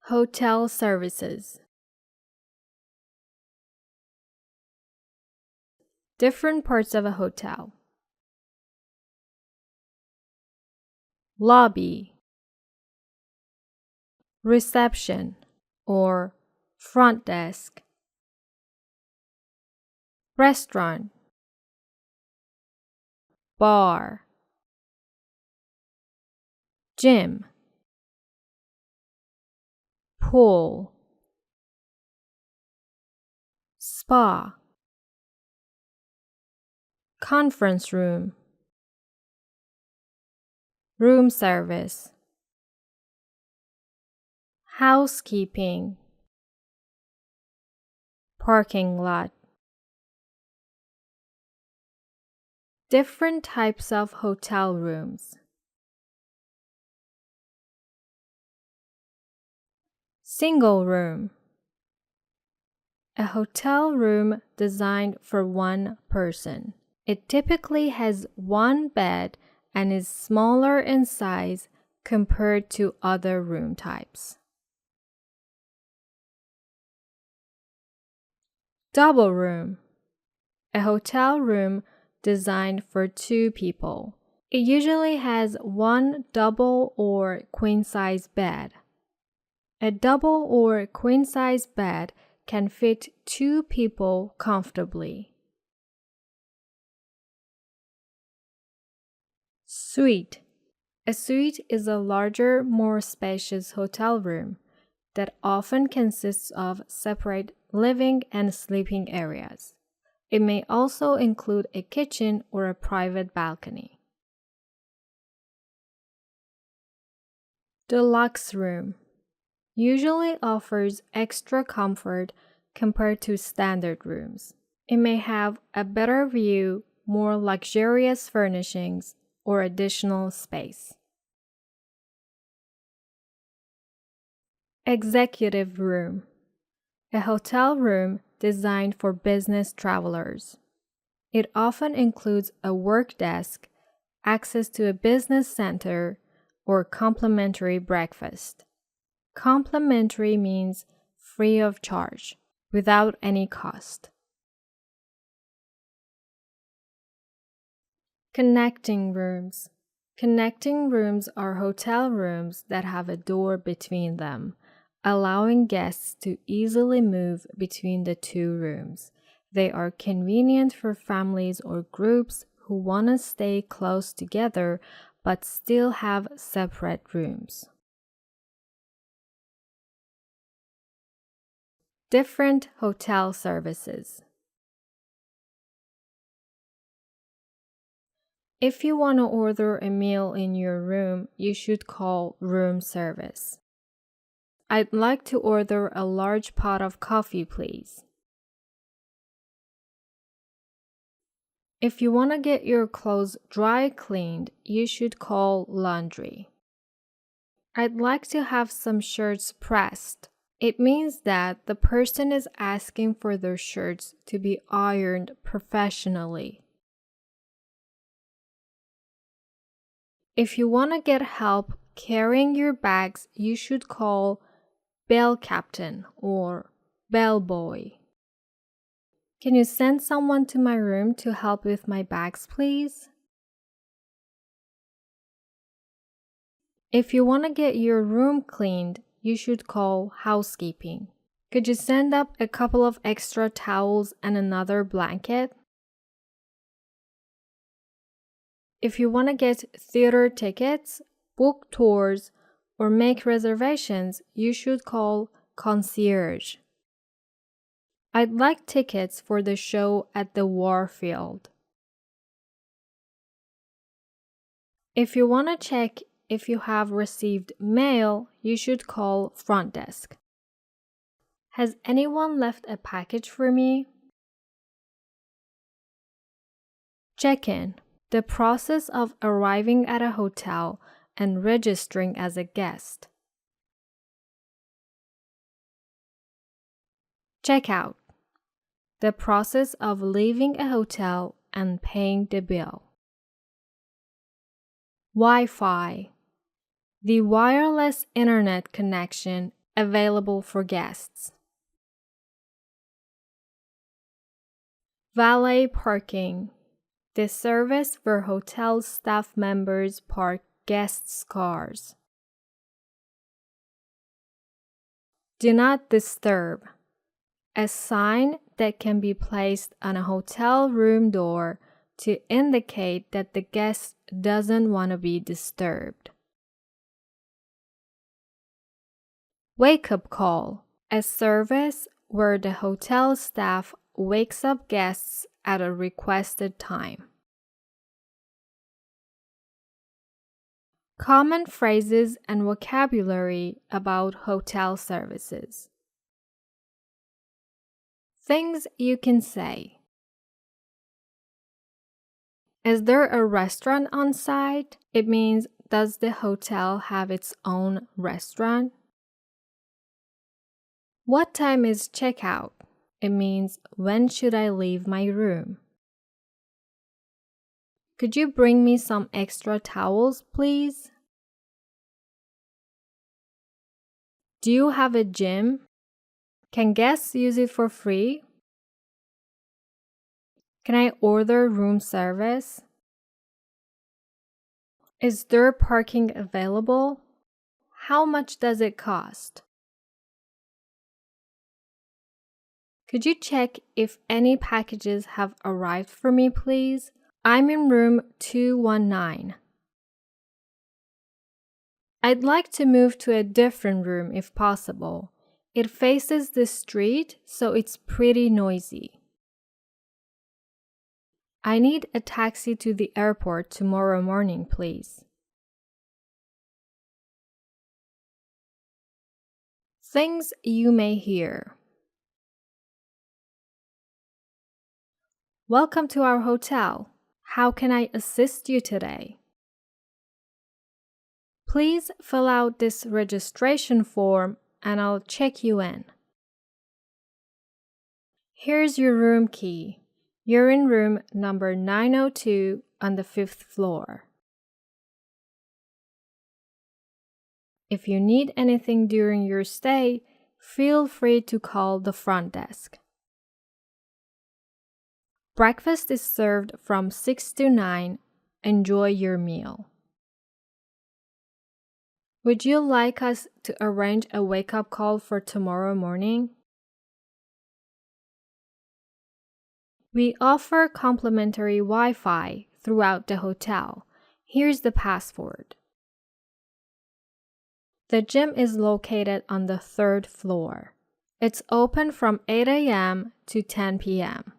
Hotel services. Different parts of a hotel. Lobby, reception or front desk, restaurant, bar, gym, pool, spa, conference room, room service, housekeeping, parking lot. Different types of hotel rooms. Single room. A hotel room designed for one person. It typically has one bed and is smaller in size compared to other room types. Double room. A hotel room designed for two people. It usually has one double or queen-size bed. A double or queen-size bed can fit two people comfortably. Suite. A suite is a larger, more spacious hotel room that often consists of separate living and sleeping areas. It may also include a kitchen or a private balcony. Deluxe room usually offers extra comfort compared to standard rooms. It may have a better view, more luxurious furnishings, or additional space. Executive room. A hotel room designed for business travelers. It often includes a work desk, access to a business center, or complimentary breakfast. Complimentary means free of charge, without any cost. Connecting rooms. Connecting rooms are hotel rooms that have a door between them, allowing guests to easily move between the two rooms. They are convenient for families or groups who want to stay close together but still have separate rooms. Different hotel services. If you want to order a meal in your room, you should call room service. I'd like to order a large pot of coffee, please. If you want to get your clothes dry cleaned, you should call laundry. I'd like to have some shirts pressed. It means that the person is asking for their shirts to be ironed professionally. If you want to get help carrying your bags, you should call bell captain or bellboy. Can you send someone to my room to help with my bags, please? If you want to get your room cleaned, you should call housekeeping. Could you send up a couple of extra towels and another blanket? If you want to get theater tickets, book tours, or make reservations, you should call concierge. I'd like tickets for the show at the Warfield. If you want to check if you have received mail, you should call front desk. Has anyone left a package for me? Check-in. The process of arriving at a hotel and registering as a guest. Check-out. The process of leaving a hotel and paying the bill. Wi-Fi. The wireless internet connection available for guests. Valet parking, the service where hotel staff members park guests' cars. Do not disturb, a sign that can be placed on a hotel room door to indicate that the guest doesn't want to be disturbed. Wake-up call, a service where the hotel staff wakes up guests at a requested time. Common phrases and vocabulary about hotel services. Things you can say. Is there a restaurant on site? It means, does the hotel have its own restaurant? What time is checkout? It means, when should I leave my room? Could you bring me some extra towels, please? Do you have a gym? Can guests use it for free? Can I order room service? Is there parking available? How much does it cost? Could you check if any packages have arrived for me, please? I'm in room 219. I'd like to move to a different room if possible. It faces the street, so it's pretty noisy. I need a taxi to the airport tomorrow morning, please. Things you may hear. Welcome to our hotel. How can I assist you today? Please fill out this registration form and I'll check you in. Here's your room key. You're in room number 902 on the 5th floor. If you need anything during your stay, feel free to call the front desk. Breakfast is served from 6 to 9. Enjoy your meal. Would you like us to arrange a wake-up call for tomorrow morning? We offer complimentary Wi-Fi throughout the hotel. Here's the password. The gym is located on the 3rd floor. It's open from 8 a.m. to 10 p.m.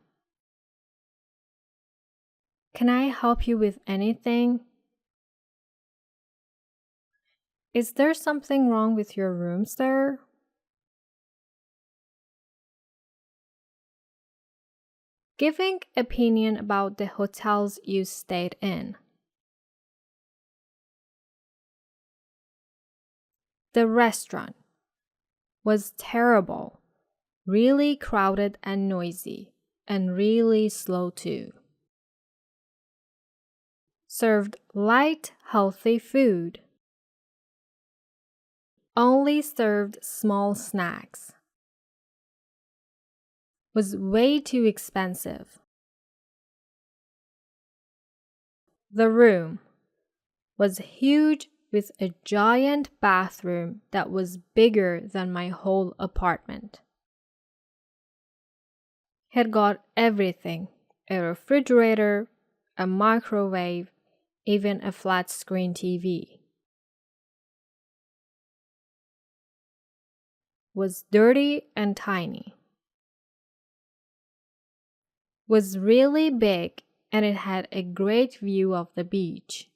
Can I help you with anything? Is there something wrong with your room, sir? Giving opinion about the hotels you stayed in. The restaurant was terrible, really crowded and noisy, and really slow too. Served light, healthy food. Only served small snacks. Was way too expensive. The room was huge with a giant bathroom that was bigger than my whole apartment. Had got everything, a refrigerator, a microwave, even a flat screen TV. Was dirty and tiny. Was really big and it had a great view of the beach.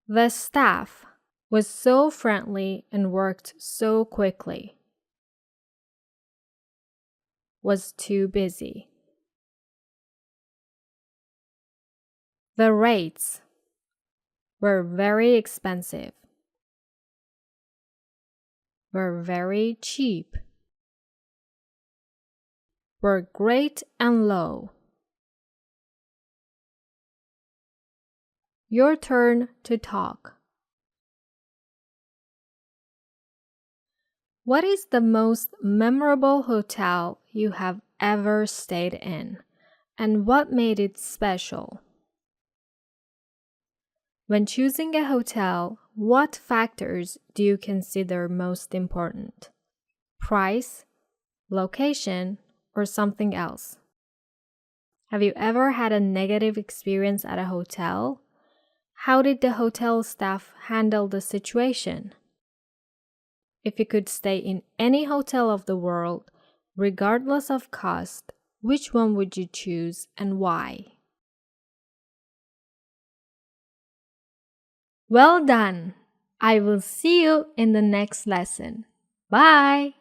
The staff was so friendly and worked so quickly. Was too busy. The rates were very expensive. Were very cheap. Were great and low. Your turn to talk. What is the most memorable hotel you have ever stayed in, and what made it special? When choosing a hotel, what factors do you consider most important? Price, location, or something else? Have you ever had a negative experience at a hotel? How did the hotel staff handle the situation? If you could stay in any hotel of the world, regardless of cost, which one would you choose and why? Well done! I will see you in the next lesson. Bye!